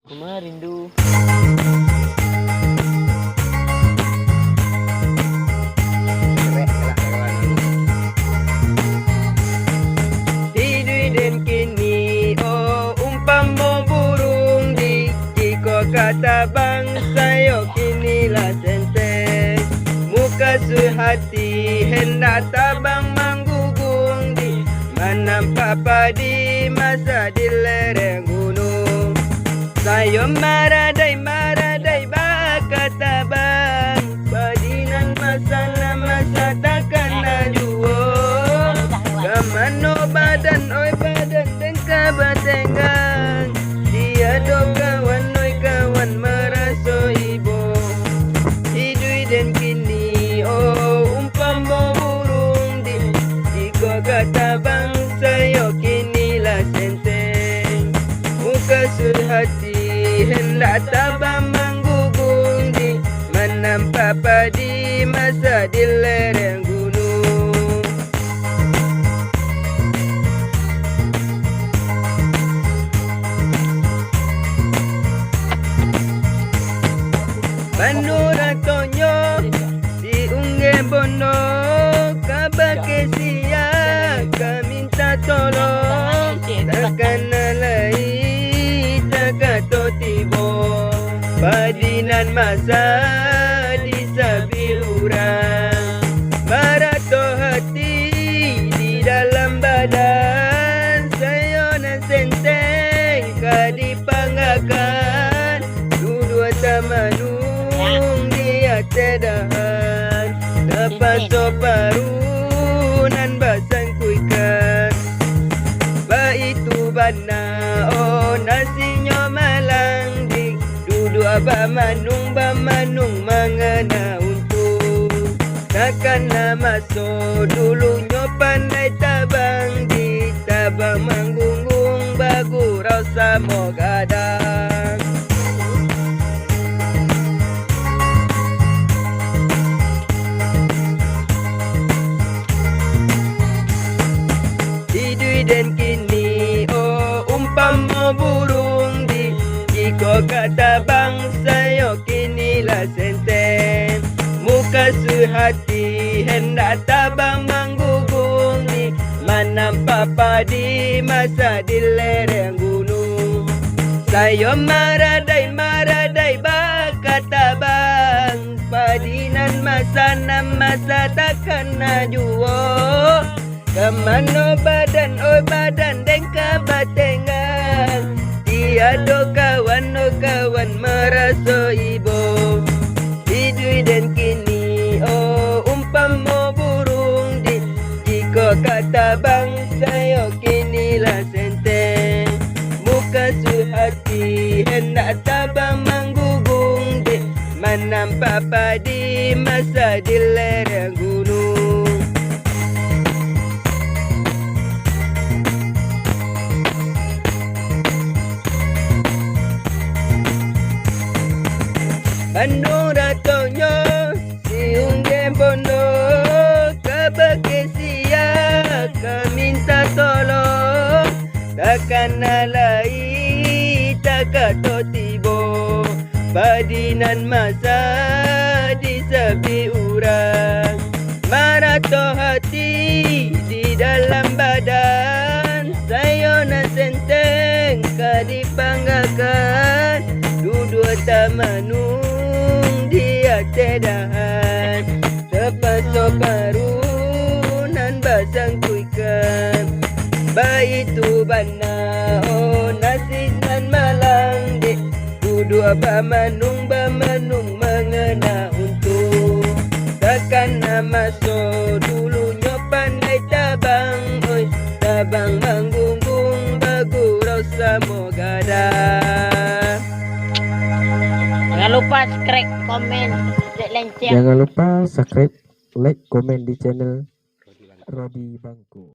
Kuma rindu. Tidur dan kini, oh umpama burung di jika kata bangsa yo kinilah senteng. Muka suhati hendak tabang manggugung di menampak padi masa di lereng gunung. Sayo maradai bakata bang padinan masa takkan najuo. Kamano badan oi badan dengka batengan. Dia do kawan oi kawan meraso ibo. Hidui dan kini oh umpama burung di kata bangsa yo kinilah senteng. Muka surhati hendak tabang manggugung di menampak padi masa di lereng gunung. Bandura tonyo di ungge bono kabake sia kaminta tolong takkan alai takato tibo padinan masa di sabi urang barato hati di dalam badan sayo nan senteng kadipanggakan dudua tamanung dia tedahan dapat soparunan basang kuikan baitu bana oh nasinyo malang di duduk bamanung mangena untuk takkan masuk dulunya pandai tabang di tabang manggungung bagu rasa mogadang. Dan kini oh umpama burung di jika kata bangsa yo kinilah senteng. Muka suhati hendak tabang manggugung di menampak padi masa di lereng gunung. Sayo maradai bakata bang padinan masa takkan najuo. Kamano badan oi badan dengka batengan. Tiada kawan meraso ibo. Hidui dan kini oh umpama burung di jika kata bangsa yo kinilah senteng. Muka suhati hendak tabang manggugung di menampak padi masa di lereng gunung. Bandura tonyo si ungge bono kabake sia kaminta tolong takkan alai takato tibo padinan masa di sabi urang marato hati di dalam badan sayo nan senteng kadipanggakan dudua tamanung dia tedahan tepat soparunan basang kuikan baitu bana oh nasinan malang dek dudua bamanung mengena untuk takkan masuk dulunya pandai tabang oi tabang manggungung bagu rasa mogada. Jangan lupa subscribe, komen, dan share. Jangan lupa subscribe, like, komen di channel Rodi Bangku.